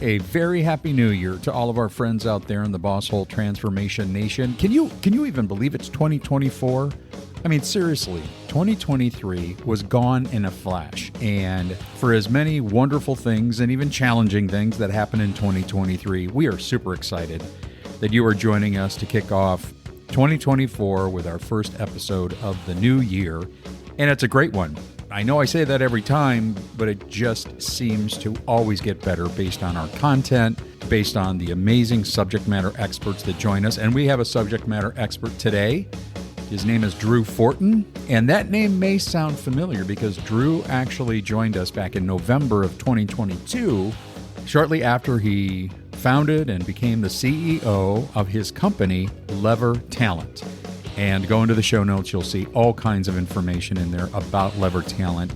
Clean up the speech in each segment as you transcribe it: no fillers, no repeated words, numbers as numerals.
a very happy new year to all of our friends out there in the Bosshole Transformation Nation. Can you even believe it's 2024? I mean, seriously, 2023 was gone in a flash. And for as many wonderful things and even challenging things that happened in 2023, we are super excited that you are joining us to kick off 2024 with our first episode of the new year. And it's a great one. I know I say that every time, but it just seems to always get better based on our content, based on the amazing subject matter experts that join us. And we have a subject matter expert today. His name is Drew Fortin, and that name may sound familiar because Drew actually joined us back in November of 2022, shortly after he founded and became the CEO of his company, Lever Talent. And go into the show notes, you'll see all kinds of information in there about Lever Talent.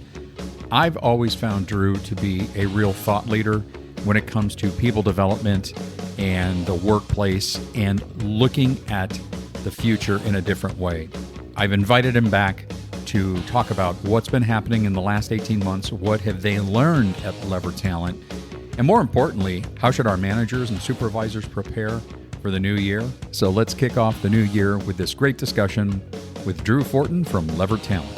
I've always found Drew to be a real thought leader when it comes to people development and the workplace and looking at the future in a different way. I've invited him back to talk about what's been happening in the last 18 months, what have they learned at Lever Talent, and more importantly, how should our managers and supervisors prepare for the new year? So let's kick off the new year with this great discussion with Drew Fortin from Lever Talent.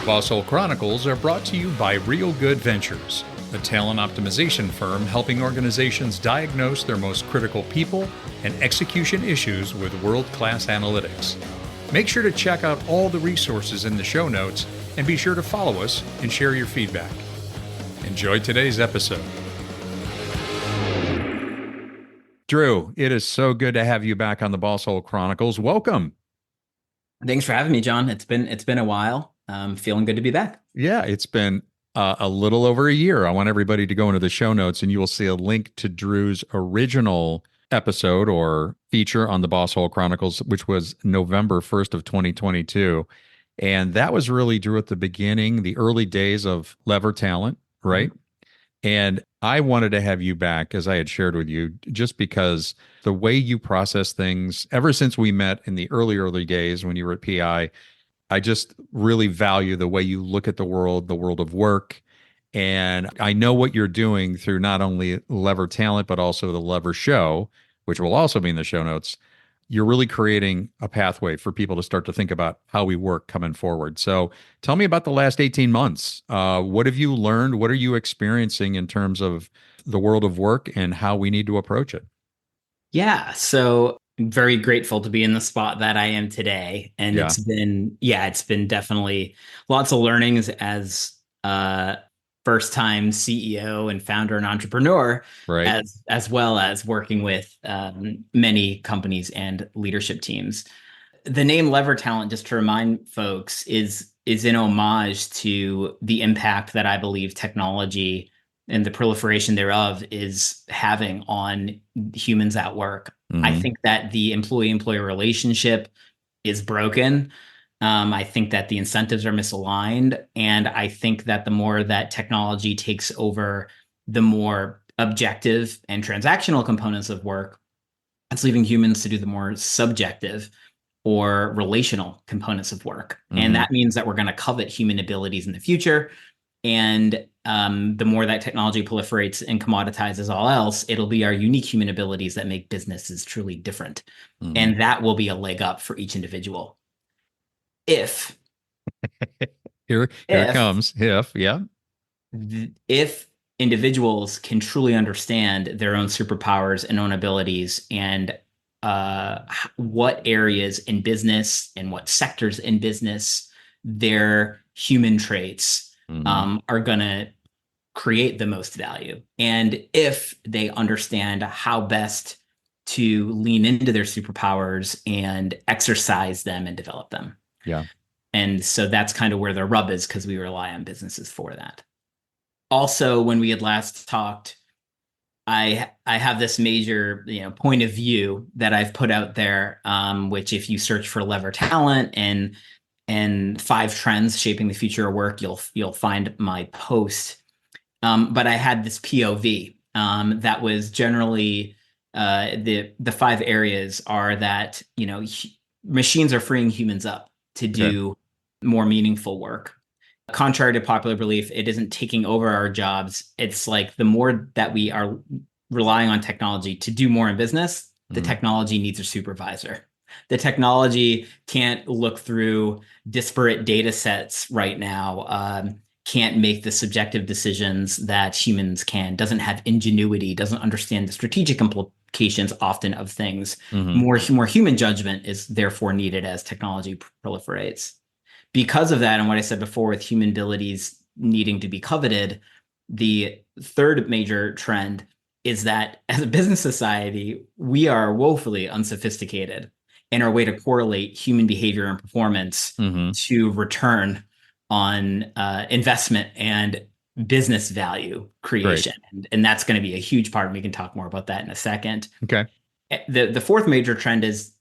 Bosshole Chronicles are brought to you by Real Good Ventures, a talent optimization firm helping organizations diagnose their most critical people and execution issues with world-class analytics. Make sure to check out all the resources in the show notes and be sure to follow us and share your feedback. Enjoy today's episode. Drew, it is so good to have you back on the Bosshole Chronicles. Welcome. Thanks for having me, John. It's been a while. Feeling good to be back. Yeah, it's been a little over a year. I want everybody to go into the show notes and you will see a link to Drew's original episode or feature on the Bosshole Chronicles, which was November 1st of 2022. And that was really Drew at the beginning, the early days of Lever Talent, right? Mm-hmm. And I wanted to have you back, as I had shared with you, just because the way you process things, ever since we met in the early days when you were at PI, I just really value the way you look at the world of work. And I know what you're doing through not only Lever Talent, but also the Lever Show, which will also be in the show notes. You're really creating a pathway for people to start to think about how we work coming forward. So tell me about the last 18 months. What have you learned? What are you experiencing in terms of the world of work and how we need to approach it? Yeah, so I'm very grateful to be in the spot that I am today. And it's been definitely lots of learnings as first-time CEO and founder and entrepreneur, right, as well as working with many companies and leadership teams. The name Lever Talent, just to remind folks, is in homage to the impact that I believe technology and the proliferation thereof is having on humans at work. Mm-hmm. I think that the employee-employer relationship is broken. I think that the incentives are misaligned. And I think that the more that technology takes over the more objective and transactional components of work, it's leaving humans to do the more subjective or relational components of work. Mm-hmm. And that means that we're going to covet human abilities in the future. And the more that technology proliferates and commoditizes all else, it'll be our unique human abilities that make businesses truly different. Mm-hmm. And that will be a leg up for each individual. If here it comes. If individuals can truly understand their own superpowers and own abilities and what areas in business and what sectors in business their human traits are going to create the most value. And if they understand how best to lean into their superpowers and exercise them and develop them. Yeah. And so that's kind of where the rub is, because we rely on businesses for that. Also, when we had last talked, I have this major point of view that I've put out there, which if you search for Lever Talent and 5 trends shaping the future of work, you'll find my post. But I had this POV that was generally the 5 areas are that machines are freeing humans up to do more meaningful work. Contrary to popular belief, it isn't taking over our jobs. It's like the more that we are relying on technology to do more in business, the Mm-hmm. technology needs a supervisor. The technology can't look through disparate data sets right now, can't make the subjective decisions that humans can, doesn't have ingenuity, doesn't understand the strategic implications often of things. Mm-hmm. More human judgment is therefore needed as technology proliferates. Because of that, and what I said before with human abilities needing to be coveted, the third major trend is that as a business society, we are woefully unsophisticated in our way to correlate human behavior and performance Mm-hmm. to return on investment and business value Great. creation. And that's going to be a huge part. And we can talk more about that in a second. Okay. The fourth major trend is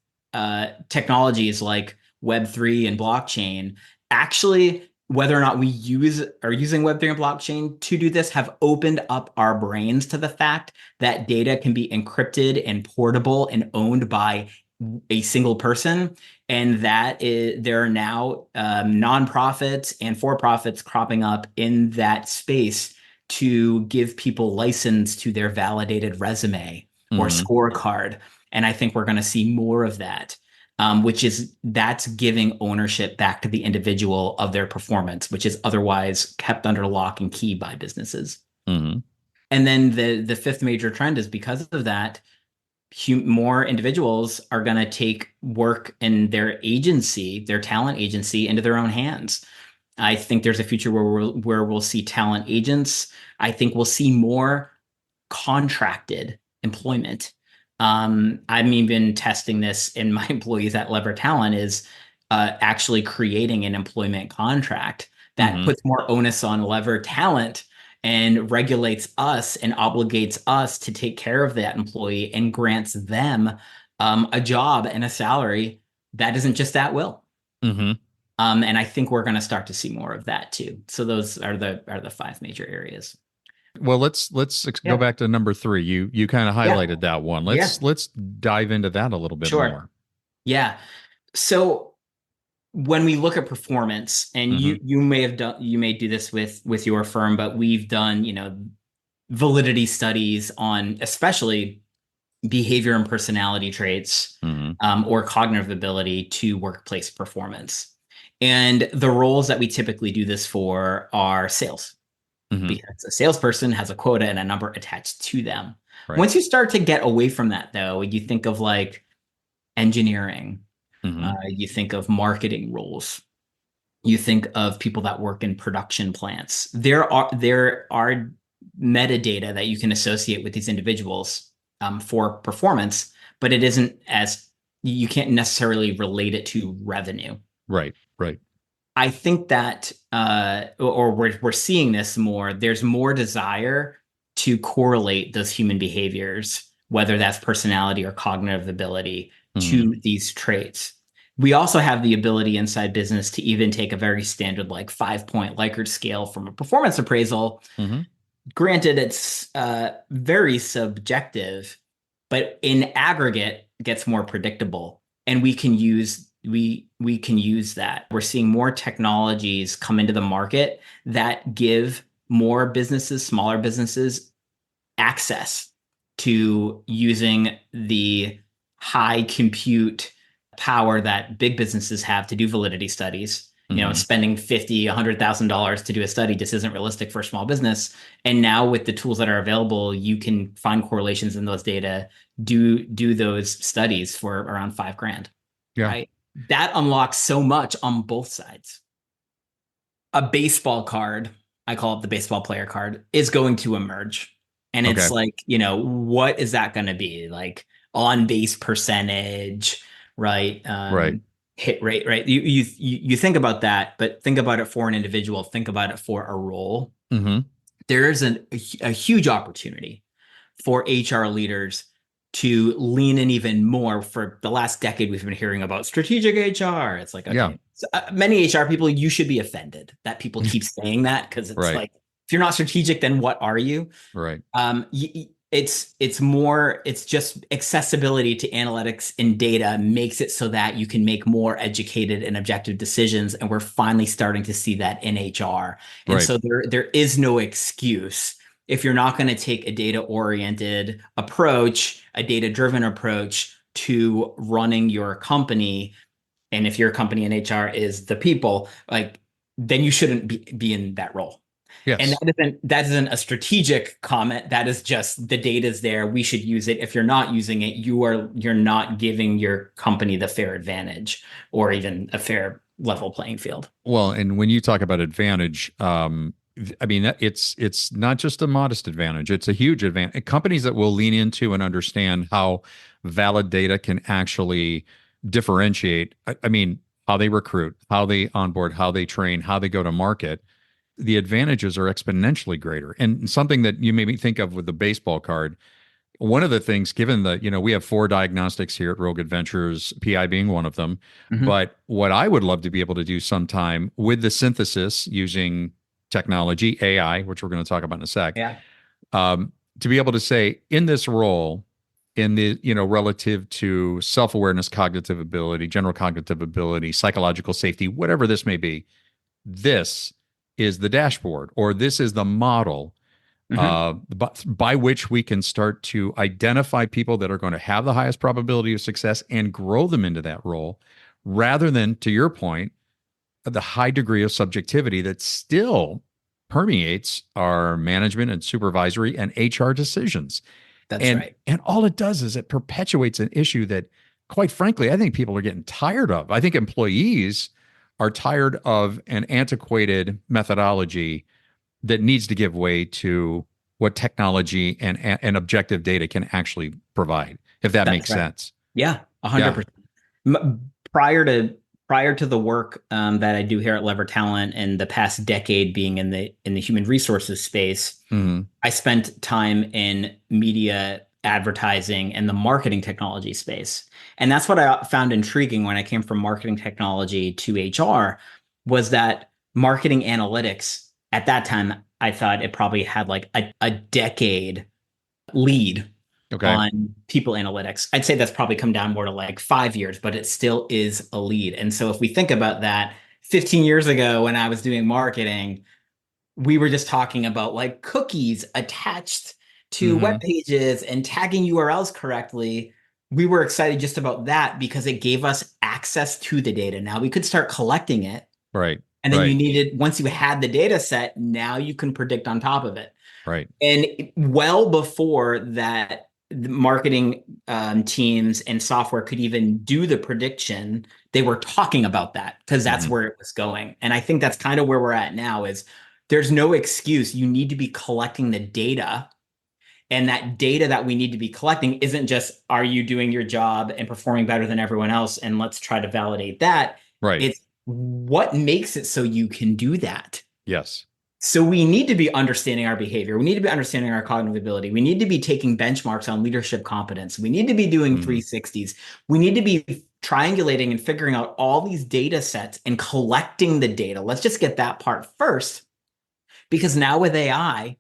technologies like Web3 and blockchain. Actually, whether or not we are using Web3 and blockchain to do this, have opened up our brains to the fact that data can be encrypted and portable and owned by a single person, and there are now nonprofits and for-profits cropping up in that space to give people license to their validated resume or Mm-hmm. scorecard. And I think we're going to see more of that, that's giving ownership back to the individual of their performance, which is otherwise kept under lock and key by businesses. Mm-hmm. And then the fifth major trend is because of that, more individuals are going to take work in their agency, their talent agency, into their own hands. I think there's a future where we'll see talent agents. I think we'll see more contracted employment. I'm even testing this in my employees at Lever Talent is actually creating an employment contract that Mm-hmm. puts more onus on Lever Talent and regulates us and obligates us to take care of that employee and grants them a job and a salary that isn't just at will. Mm-hmm. And I think we're going to start to see more of that too. So those are the five major areas. Well, let's go Yeah. back to number three. You kind of Yeah. highlighted that one. Yeah. Let's dive into that a little bit Sure. more. Yeah. So when we look at performance, and Mm-hmm. you may do this with your firm, but we've done, validity studies on especially behavior and personality traits, Mm-hmm. or cognitive ability to workplace performance. And the roles that we typically do this for are sales, Mm-hmm. because a salesperson has a quota and a number attached to them. Right. Once you start to get away from that, though, you think of like engineering, Mm-hmm. you think of marketing roles, you think of people that work in production plants. There are metadata that you can associate with these individuals for performance, but it isn't as you can't necessarily relate it to revenue. Right. Right. I think that, or we're seeing this more. There's more desire to correlate those human behaviors, whether that's personality or cognitive ability, Mm-hmm. to these traits. We also have the ability inside business to even take a very standard like 5-point Likert scale from a performance appraisal. Mm-hmm. Granted, it's very subjective, but in aggregate gets more predictable, and we can use that. We're seeing more technologies come into the market that give more businesses, smaller businesses, access to using the high compute power that big businesses have to do validity studies. Mm-hmm. Spending $50,000-$100,000 to do a study just isn't realistic for a small business. And now with the tools that are available, you can find correlations in those data, do those studies for around $5,000, Yeah. right? That unlocks so much on both sides. A baseball card, I call it the baseball player card, is going to emerge. And Okay. it's like, what is that going to be? Like on base percentage, right? Right. Hit rate, right? You think about that, but think about it for an individual, think about it for a role. Mm-hmm. There is a huge opportunity for HR leaders to lean in even more. For the last decade, we've been hearing about strategic HR. It's like, Yeah. okay, so, many HR people, you should be offended that people keep saying that, because it's Right. like, if you're not strategic, then what are you? Right. Um, it's just accessibility to analytics and data makes it so that you can make more educated and objective decisions. And we're finally starting to see that in HR. And Right. so there is no excuse if you're not going to take a data-oriented approach, a data-driven approach to running your company. And if your company in HR is the people, like, then you shouldn't be in that role. And Yes. that isn't a strategic comment. That is just the data's there. We should use it. If you're not using it, you're not giving your company the fair advantage or even a fair level playing field. Well, and when you talk about advantage, I mean, it's not just a modest advantage; it's a huge advantage. Companies that will lean into and understand how valid data can actually differentiate. I mean, how they recruit, how they onboard, how they train, how they go to market. The advantages are exponentially greater. And something that you made me think of with the baseball card. One of the things, given that, we have 4 diagnostics here at Real Good Ventures, PI being one of them. Mhm. But what I would love to be able to do sometime with the synthesis using technology, AI, which we're going to talk about in a sec, Yeah, to be able to say in this role, in the, relative to self-awareness, cognitive ability, general cognitive ability, psychological safety, whatever this may be, this is the dashboard, or this is the model Mhm. by which we can start to identify people that are going to have the highest probability of success and grow them into that role, rather than, to your point, the high degree of subjectivity that still permeates our management and supervisory and HR decisions. that's And right. and all it does is it perpetuates an issue that, quite frankly, I think people are getting tired of. I think employees are tired of an antiquated methodology that needs to give way to what technology and objective data can actually provide, if that That's makes right. sense. Yeah, Yeah. 100%. Prior to the work that I do here at Lever Talent and the past decade being in the human resources space, Hmm. I spent time in media advertising and the marketing technology space. And that's what I found intriguing when I came from marketing technology to HR, was that marketing analytics at that time, I thought it probably had like a decade lead Okay. on people analytics. I'd say that's probably come down more to like 5 years, but it still is a lead. And so if we think about that, 15 years ago when I was doing marketing, we were just talking about like cookies attached to web Hmm. pages and tagging URLs correctly. We were excited just about that because it gave us access to the data. Now we could start collecting it. Right. And then Right. once you had the data set, now you can predict on top of it. Right. And well before that, the marketing teams and software could even do the prediction, they were talking about that because that's Hmm. where it was going. And I think that's kind of where we're at now is there's no excuse. You need to be collecting the data. And that data that we need to be collecting isn't just, are you doing your job and performing better than everyone else? And let's try to validate that. Right. It's what makes it so you can do that. Yes. So we need to be understanding our behavior. We need to be understanding our cognitive ability. We need to be taking benchmarks on leadership competence. We need to be doing Hmm. 360s. We need to be triangulating and figuring out all these data sets and collecting the data. Let's just get that part first, because now with AI,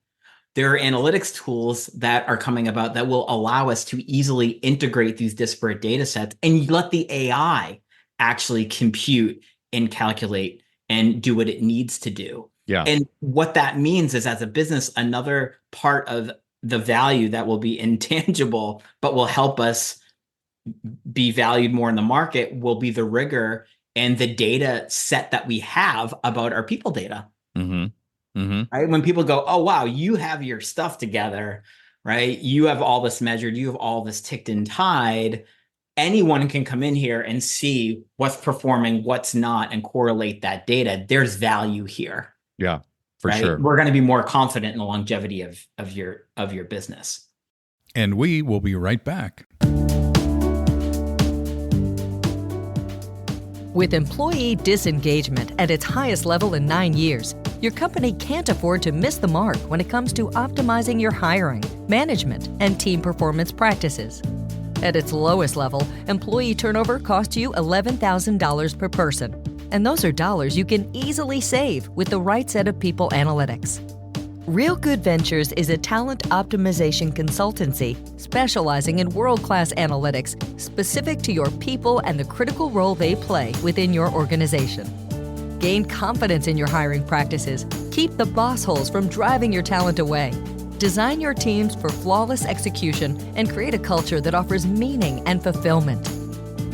there are analytics tools that are coming about that will allow us to easily integrate these disparate data sets and let the AI actually compute and calculate and do what it needs to do. Yeah. And what that means is, as a business, another part of the value that will be intangible, but will help us be valued more in the market, will be the rigor and the data set that we have about our people data. Hmm. Hmm. Right? When people go, oh, wow, you have your stuff together, right? You have all this measured, you have all this ticked and tied. Anyone can come in here and see what's performing, what's not, and correlate that data. There's value here, Yeah, for right? sure. We're going to be more confident in the longevity of your business. And we will be right back. With employee disengagement at its highest level in 9 years, your company can't afford to miss the mark when it comes to optimizing your hiring, management, and team performance practices. At its lowest level, employee turnover costs you $11,000 per person, and those are dollars you can easily save with the right set of people analytics. Real Good Ventures is a talent optimization consultancy specializing in world-class analytics specific to your people and the critical role they play within your organization. Gain confidence in your hiring practices. Keep the boss holes from driving your talent away. Design your teams for flawless execution and create a culture that offers meaning and fulfillment.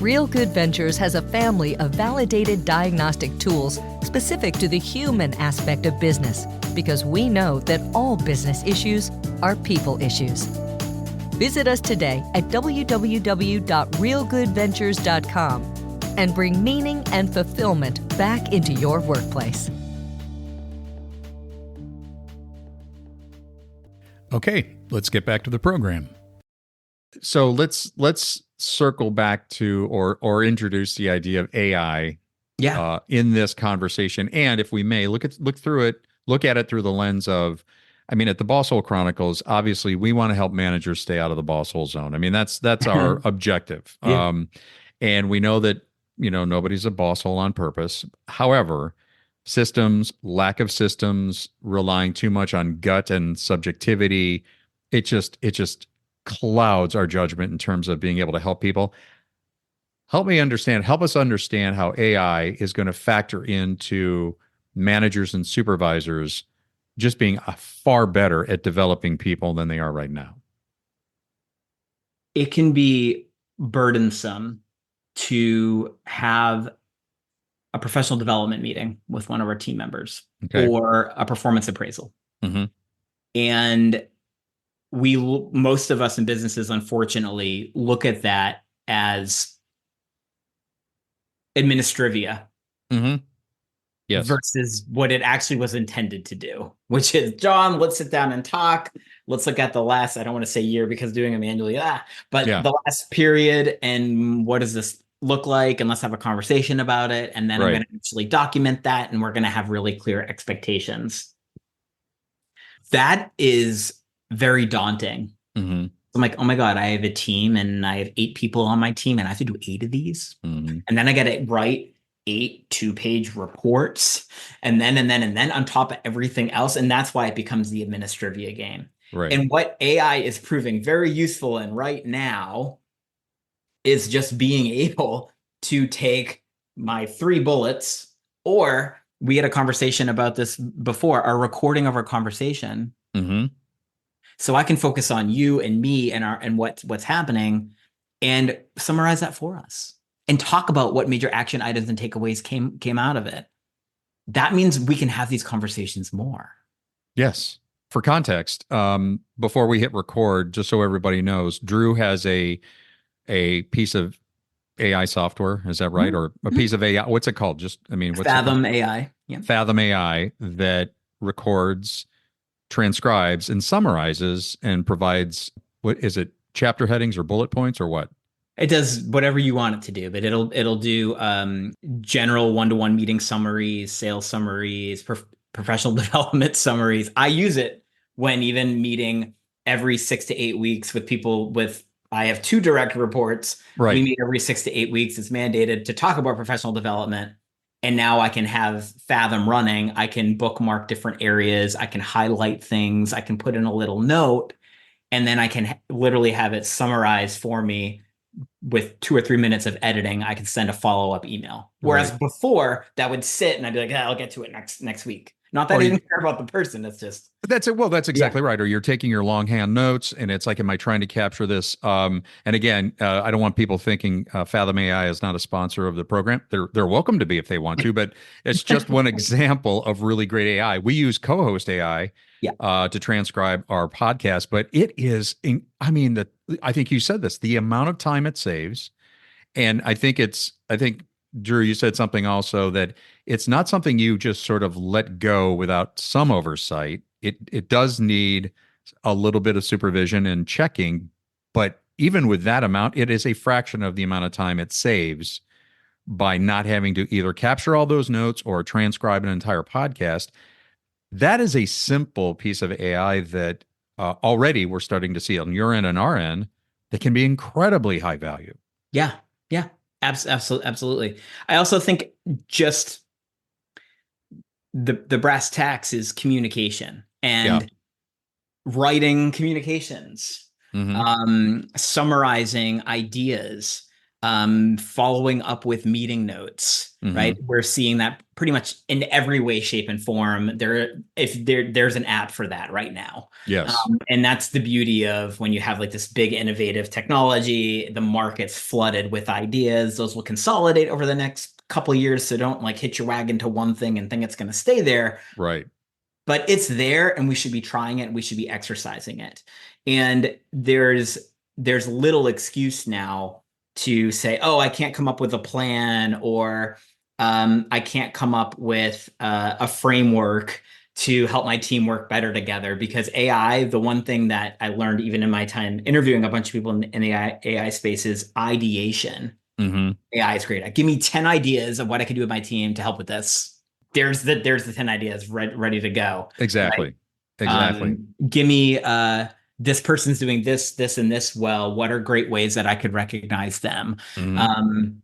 Real Good Ventures has a family of validated diagnostic tools specific to the human aspect of business, because we know that all business issues are people issues. Visit us today at www.realgoodventures.com and bring meaning and fulfillment back into your workplace. Okay, let's get back to the program. So let's circle back to or introduce the idea of AI in this conversation. And if we may, look at it through the lens of, I mean, at the Bosshole Chronicles, obviously we want to help managers stay out of the Bosshole zone. I mean, that's our objective. Yeah. And we know that, nobody's a Bosshole on purpose. However, lack of systems, relying too much on gut and subjectivity, it just clouds our judgment in terms of being able to help people. Help us understand how AI is going to factor into managers and supervisors just being far better at developing people than they are right now. It can be burdensome to have a professional development meeting with one of our team members, or a performance appraisal. Mm-hmm. And most of us in businesses, unfortunately, look at that as administrivia. Mm-hmm. Yes. Versus what it actually was intended to do, which is, John, let's sit down and talk. Let's look at the last, I don't want to say year because doing them manually, the last period, and what does this look like? And let's have a conversation about it. And then I'm going to actually document that, and we're going to have really clear expectations. That is very daunting. Mm-hmm. I'm like, oh my God, I have a team and I have 8 people on my team and I have to do 8 of these. Mm-hmm. And then I got to write 8 2-page reports and then on top of everything else. And that's why it becomes the administrivia game. Right. And what AI is proving very useful in right now is just being able to take my 3 bullets, or we had a conversation about this before, a recording of our conversation. Mm-hmm. So I can focus on you and me and what's happening and summarize that for us and talk about what major action items and takeaways came out of it. That means we can have these conversations more. Yes. For context, before we hit record, just so everybody knows, Drew has a piece of AI software. Is that right? Mm-hmm. Or a piece of AI? What's it called? What's Fathom AI. Yeah. Fathom AI that records, transcribes, and summarizes and provides, what is it, chapter headings or bullet points or what? It does whatever you want it to do, but it'll do general one-to-one meeting summaries, sales summaries, professional development summaries. I use it when even meeting every 6 to 8 weeks with people I have 2 direct reports. Right. We meet every 6 to 8 weeks. It's mandated to talk about professional development. And now I can have Fathom running. I can bookmark different areas. I can highlight things. I can put in a little note, and then I can literally have it summarized for me with 2 or 3 minutes of editing. I can send a follow-up email. Whereas before that would sit and I'd be like, I'll get to it next week. Not that I didn't care about the person. It's just. That's it. Well, that's exactly right. Or you're taking your longhand notes and it's like, am I trying to capture this? And again, I don't want people thinking Fathom AI is not a sponsor of the program. They're welcome to be if they want to, but it's just one example of really great AI. We use Co-Host AI to transcribe our podcast, but it is, I think you said this, the amount of time it saves. And I think Drew, you said something also that it's not something you just sort of let go without some oversight. It does need a little bit of supervision and checking, but even with that amount, it is a fraction of the amount of time it saves by not having to either capture all those notes or transcribe an entire podcast. That is a simple piece of AI that already we're starting to see on your end and our end that can be incredibly high value. Yeah. Absolutely. I also think just the brass tacks is communication. Yeah. and writing communications, Hmm. summarizing ideas, following up with meeting notes, right? Hmm. We're seeing that pretty much in every way, shape, and form. There's an app for that right now. Yes. And that's the beauty of when you have like this big innovative technology, the market's flooded with ideas. Those will consolidate over the next couple of years. So don't like hit your wagon to one thing and think it's going to stay there, Right. but it's there and we should be trying it and we should be exercising it. And there's little excuse now to say, oh, I can't come up with a plan, or I can't come up with a framework to help my team work better together. Because AI, the one thing that I learned even in my time interviewing a bunch of people in the AI space is ideation. Hmm. AI is great. Give me 10 ideas of what I could do with my team to help with this. There's the 10 ideas ready to go. Right. Exactly. Exactly. Give me this person's doing this, and this well. What are great ways that I could recognize them? Hmm. Um,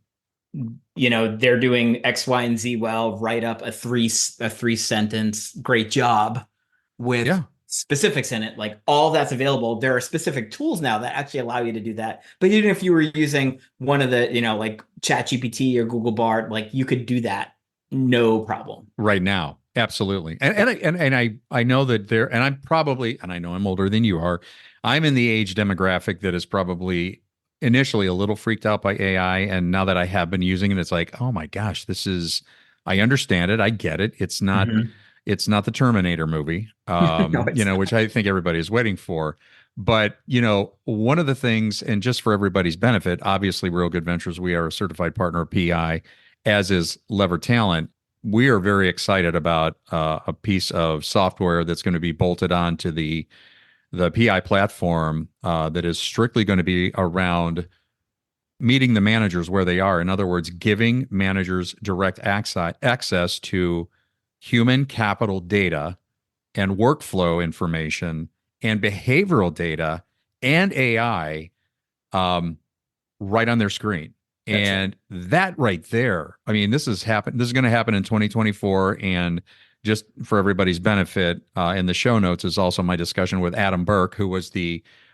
they're doing X, Y, and Z well. Write up a three sentence great job with Yeah. specifics in it. Like all that's available. There are specific tools now that actually allow you to do that. But even if you were using one of the, like ChatGPT or Google Bard, like you could do that, no problem. Right now. Absolutely. And I know that there, and I'm probably, and I know I'm older than you are. I'm in the age demographic that is probably initially a little freaked out by AI. And now that I have been using it, it's like, oh my gosh, I understand it. I get it. Mhm. It's not the Terminator movie, No, it's which I think everybody is waiting for. But, one of the things, and just for everybody's benefit, obviously, Real Good Ventures, we are a certified partner of PI, as is Lever Talent. We are very excited about a piece of software that's going to be bolted onto the PI platform that is strictly going to be around meeting the managers where they are. In other words, giving managers direct access to human capital data and workflow information and behavioral data and AI, um, right on their screen. that's right. And that right there, I mean, this is going to happen in 2024. And just for everybody's benefit, in the show notes is also my discussion with Adam Burke, who was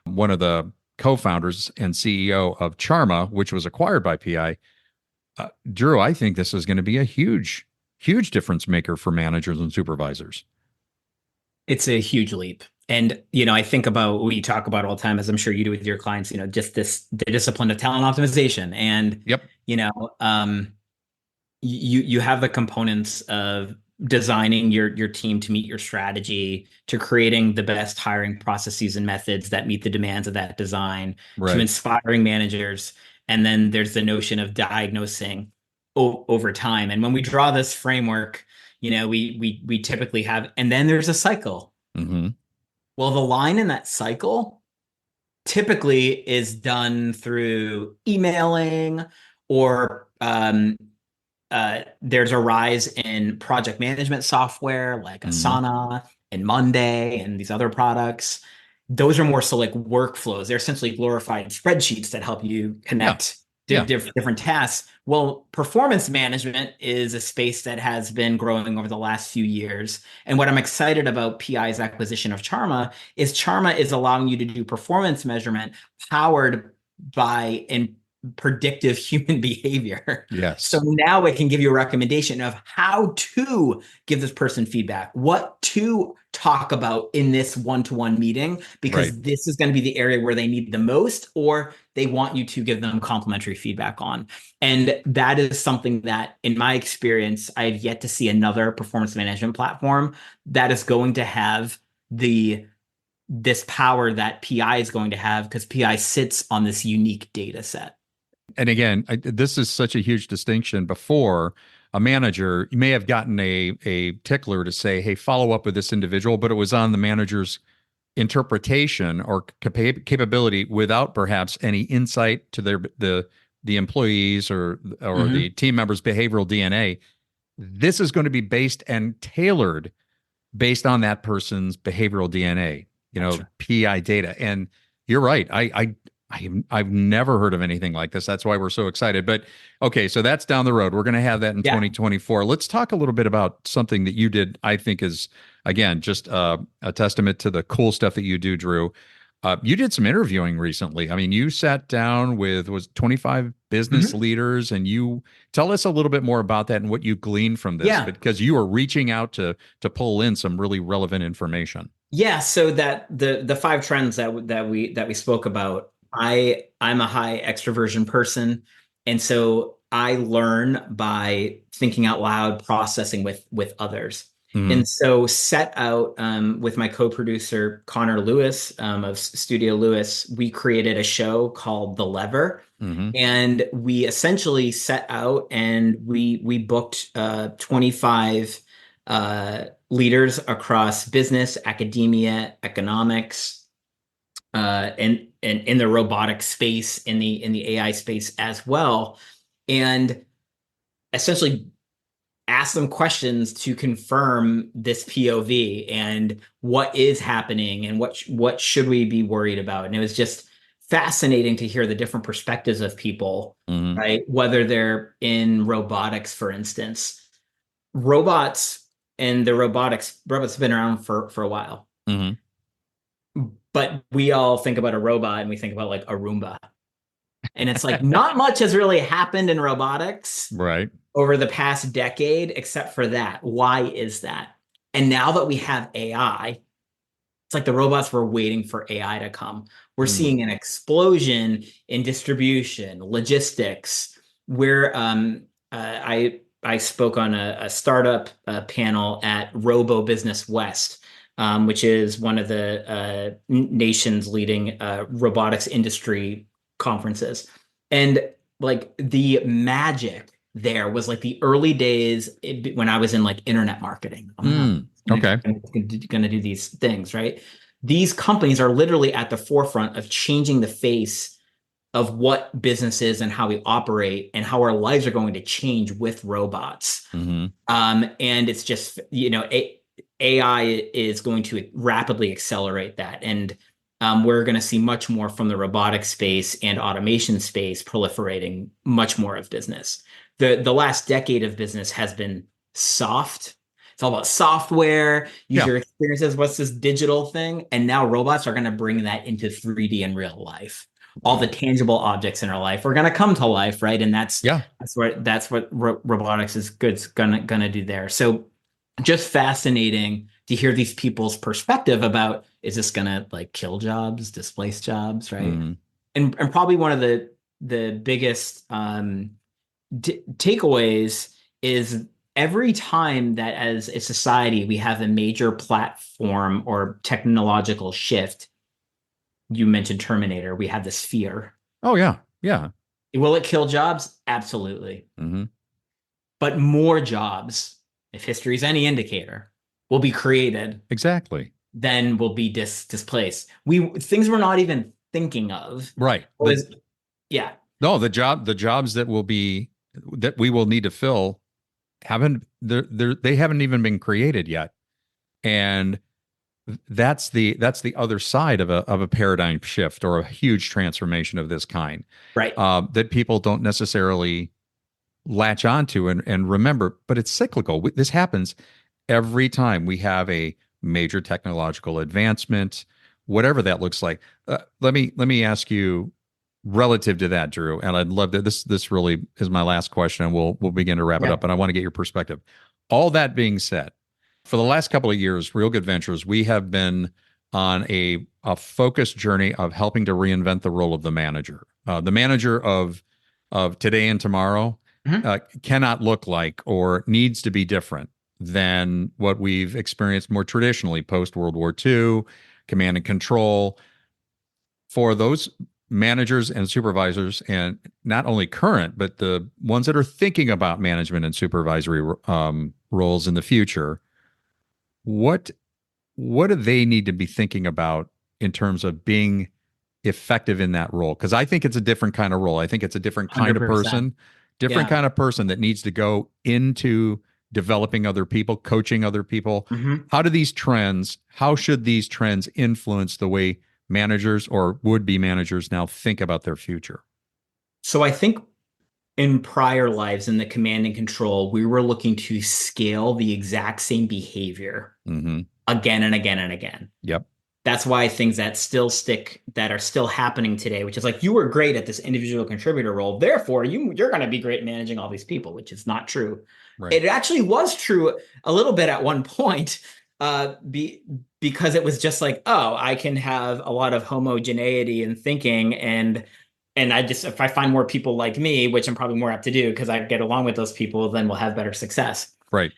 one of the co-founders and CEO of Charma, which was acquired by PI. Drew, I think this is going to be a huge, huge difference maker for managers and supervisors. It's a huge leap. And, I think about what you talk about all the time, as I'm sure you do with your clients, just the discipline of talent optimization. And, Yep. you have the components of designing your team to meet your strategy, to creating the best hiring processes and methods that meet the demands of that design, to Right. inspiring managers. And then there's the notion of diagnosing over time. And when we draw this framework, we typically have, and then there's a cycle. Mm-hmm. Well, the line in that cycle typically is done through emailing, or there's a rise in project management software like Mm-hmm. Asana and Monday and these other products. Those are more so like workflows. They're essentially glorified spreadsheets that help you Yeah. connect Yeah. different tasks. Well, performance management is a space that has been growing over the last few years. And what I'm excited about PI's acquisition of Charma is allowing you to do performance measurement powered by predictive human behavior. So Yes. now it can give you a recommendation of how to give this person feedback, what to talk about in this one-to-one meeting, because Right. this is going to be the area where they need the most, or they want you to give them complimentary feedback on. And that is something that, in my experience, I've yet to see another performance management platform that is going to have this power that PI is going to have, because PI sits on this unique data set. And again, this is such a huge distinction. Before, a manager, you may have gotten a tickler to say, hey, follow up with this individual, but it was on the manager's interpretation or capability without perhaps any insight to the employees or Mm-hmm. the team members' behavioral DNA. This is going to be based and tailored based on that person's behavioral DNA, That's right. PI data. And you're right. I've never heard of anything like this. That's why we're so excited. But okay, so that's down the road. We're going to have that in Yeah. 2024. Let's talk a little bit about something that you did. I think is again just a testament to the cool stuff that you do, Drew. You did some interviewing recently. I mean, you sat down with was 25 business Mhm. leaders, and you tell us a little bit more about that and what you gleaned from this, Yeah. because you are reaching out to pull in some really relevant information. Yeah, so that the five trends that we spoke about, I'm a high extroversion person, and so I learn by thinking out loud, processing with others. Mhm. And so set out with my co-producer Connor Lewis of Studio Lewis, we created a show called The Lever, Mhm. and we essentially set out and we booked 25 leaders across business, academia, economics, and in the robotic space, in the AI space as well, and essentially ask them questions to confirm this POV and what is happening and what should we be worried about. And it was just fascinating to hear the different perspectives of people, Mhm. right? Whether they're in robotics, for instance, robots and the robots have been around for a while, Mhm. but we all think about a robot and we think about like a Roomba, and it's like not much has really happened in robotics Right. over the past decade except for that. Why is that? And now that we have AI, it's like the robots were waiting for AI to come. We're Mm. seeing an explosion in distribution, logistics. Where I spoke on a startup panel at Robo Business West, which is one of the nation's leading robotics industry conferences, and like the magic there was like the early days when I was in like internet marketing. I'm Mm. Okay. going to do these things, right? These companies are literally at the forefront of changing the face of what business is and how we operate and how our lives are going to change with robots. Mhm. And it's just, AI is going to rapidly accelerate that. And we're going to see much more from the robotic space and automation space proliferating much more of business. The last decade of business has been soft. It's all about software, Yeah. user experiences. What's this digital thing? And now robots are going to bring that into 3D in real life. All the tangible objects in our life are going to come to life, right? And Yeah. that's what robotics is gonna do there. So just fascinating to hear these people's perspective about, is this gonna like kill jobs, displace jobs, right? Mhm. And probably one of the biggest takeaways is every time that as a society we have a major platform or technological shift. You mentioned Terminator. We have this fear. Oh yeah. Yeah. Will it kill jobs? Absolutely. Mhm. But more jobs, if history is any indicator, will be created Exactly. than will be displaced. Things we're not even thinking of Right. was, yeah. No, the jobs that we will need to fill they haven't even been created yet. And that's the other side of a paradigm shift or a huge transformation of this kind, Right. that people don't necessarily latch onto and remember, but it's cyclical. This happens every time we have a major technological advancement, whatever that looks like. Let me ask you relative to that, Drew, and I'd love to. This really is my last question, and we'll begin to wrap it Yeah. up. And I want to get your perspective. All that being said, for the last couple of years, Real Good Ventures, we have been on a focused journey of helping to reinvent the role of the manager of today and tomorrow. Mhm. Cannot look like or needs to be different than what we've experienced more traditionally post World War II, command and control. For those managers and supervisors, and not only current, but the ones that are thinking about management and supervisory roles in the future, what what do they need to be thinking about in terms of being effective in that role? Because I think it's a different kind of role. I think it's a different kind of 100%. person, different Yeah. kind of person that needs to go into developing other people, coaching other people. Mhm. How should these trends influence the way managers or would-be managers now think about their future? So I think in prior lives in the command and control, we were looking to scale the exact same behavior Mm-hmm. again and again and again. Yep. That's why things that still stick, that are still happening today, which is like, you were great at this individual contributor role, therefore you're going to be great managing all these people, which is not true. Right. It actually was true a little bit at one point, because it was just like, oh, I can have a lot of homogeneity in thinking, and I just, if I find more people like me, which I'm probably more apt to do because I get along with those people, then we'll have better success. Right.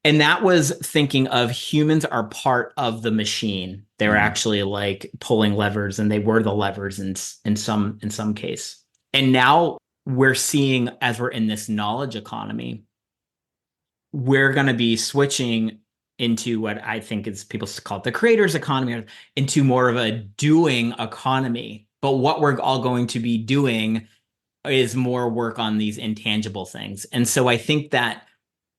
And that was thinking of humans are part of the machine. They were actually like pulling levers, and they were the levers in some case. And now we're seeing, as we're in this knowledge economy, we're going to be switching into what I think is, people call it the creators economy, into more of a doing economy. But what we're all going to be doing is more work on these intangible things. And so I think that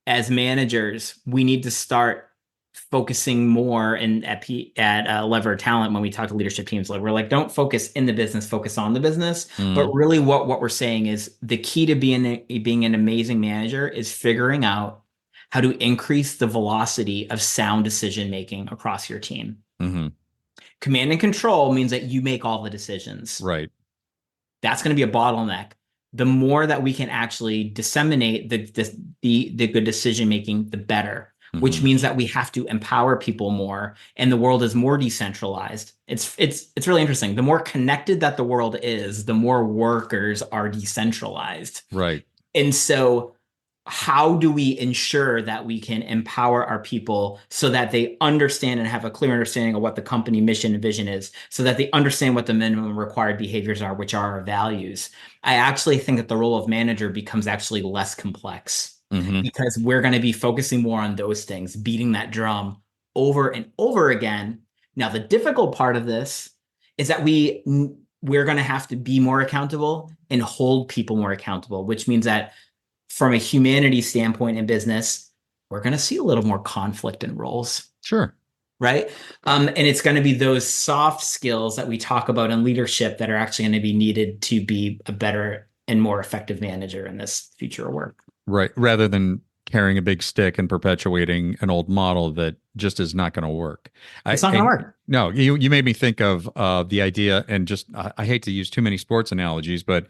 as managers, we need to start focusing more at lever talent. When we talk to leadership teams, like, we're like, don't focus in the business, focus on the business. But really what we're saying is the key to being an amazing manager is figuring out how to increase the velocity of sound decision making across your team. Mm-hmm. Command and control means that you make all the decisions. Right. That's going to be a bottleneck. The more that we can actually disseminate the good decision making, the better. Which means that we have to empower people more, and the world is more decentralized. It's really interesting. The more connected that the world is, the more workers are decentralized. Right. And so, how do we ensure that we can empower our people so that they understand and have a clear understanding of what the company mission and vision is, so that they understand what the minimum required behaviors are, which are our values? I actually think that the role of manager becomes actually less complex, because we're going to be focusing more on those things, beating that drum over and over again. Now, the difficult part of this is that we're going to have to be more accountable and hold people more accountable, which means that from a humanity standpoint in business, we're going to see a little more conflict in roles. Sure. Right. And it's going to be those soft skills that we talk about in leadership that are actually going to be needed to be a better and more effective manager in this future of work. Right. Rather than carrying a big stick and perpetuating an old model that just is not going to work. It's not going to work. No, you made me think of the idea, and just, I hate to use too many sports analogies, but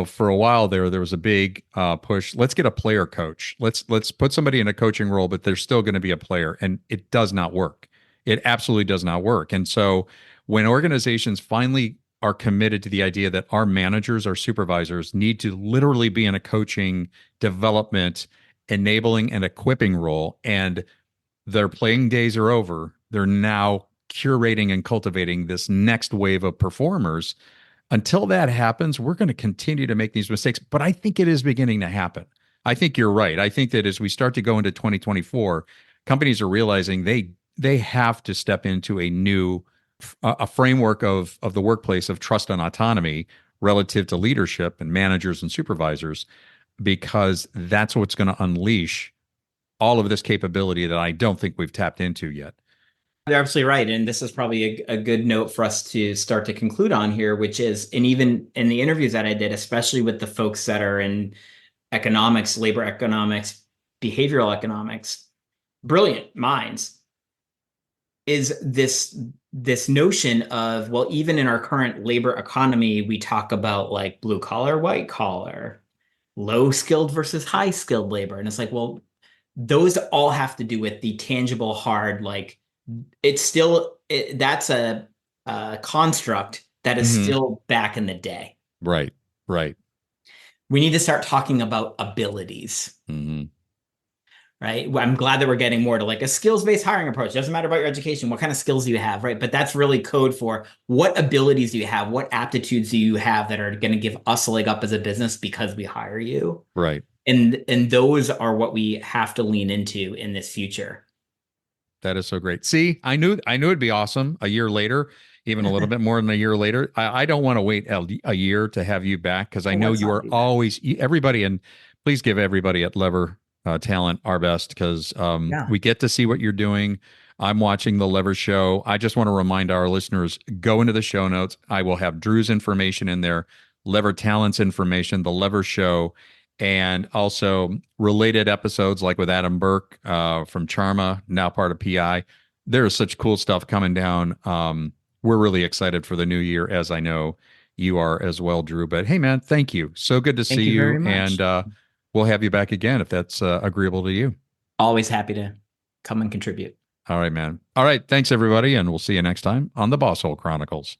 for a while there was a big push. Let's get a player coach. Let's put somebody in a coaching role, but there's still going to be a player, and it does not work. It absolutely does not work. And so when organizations finally are committed to the idea that our managers, our supervisors need to literally be in a coaching, development, enabling, and equipping role, and their playing days are over, they're now curating and cultivating this next wave of performers. Until that happens, we're going to continue to make these mistakes. But I think it is beginning to happen. I think you're right. I think that as we start to go into 2024, companies are realizing they have to step into a framework of the workplace of trust and autonomy relative to leadership and managers and supervisors, because that's what's going to unleash all of this capability that I don't think we've tapped into yet. You're absolutely right. And this is probably a good note for us to start to conclude on here, which is, and even in the interviews that I did, especially with the folks that are in economics, labor economics, behavioral economics, brilliant minds, is this notion of, well, even in our current labor economy, we talk about like blue collar, white collar, low skilled versus high skilled labor. And it's like, well, those all have to do with the tangible, hard, like, that's a construct that is still back in the day. Right. We need to start talking about abilities. Right. Well, I'm glad that we're getting more to like a skills-based hiring approach. It doesn't matter about your education. What kind of skills do you have? Right. But that's really code for what abilities do you have? What aptitudes do you have that are going to give us a leg up as a business because we hire you? Right. And those are what we have to lean into in this future. That is so great. See, I knew it'd be awesome a year later, even a little bit more than a year later. I don't want to wait a year to have you back, because I know you are always everybody, and please give everybody at Lever Talent our best, because we get to see what you're doing. I'm watching the Lever Show. I just want to remind our listeners, go into the show notes. I will have Drew's information in there, Lever Talent's information, the Lever Show, and also related episodes like with Adam Burke from Charma, now part of PI. There's such cool stuff coming down. We're really excited for the new year, as I know you are as well, Drew. But hey, man, thank you. So good to see you. Very much. And we'll have you back again if that's agreeable to you. Always happy to come and contribute. All right, man. All right. Thanks, everybody. And we'll see you next time on the Bosshole Chronicles.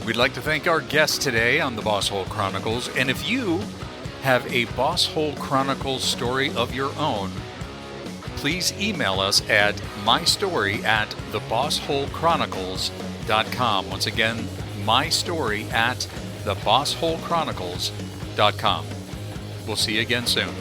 We'd like to thank our guests today on the Bosshole Chronicles. And if you have a Bosshole Chronicles story of your own, please email us at mystory@thebossholechronicles.com. Once again, mystory@thebossholechronicles.com. We'll see you again soon.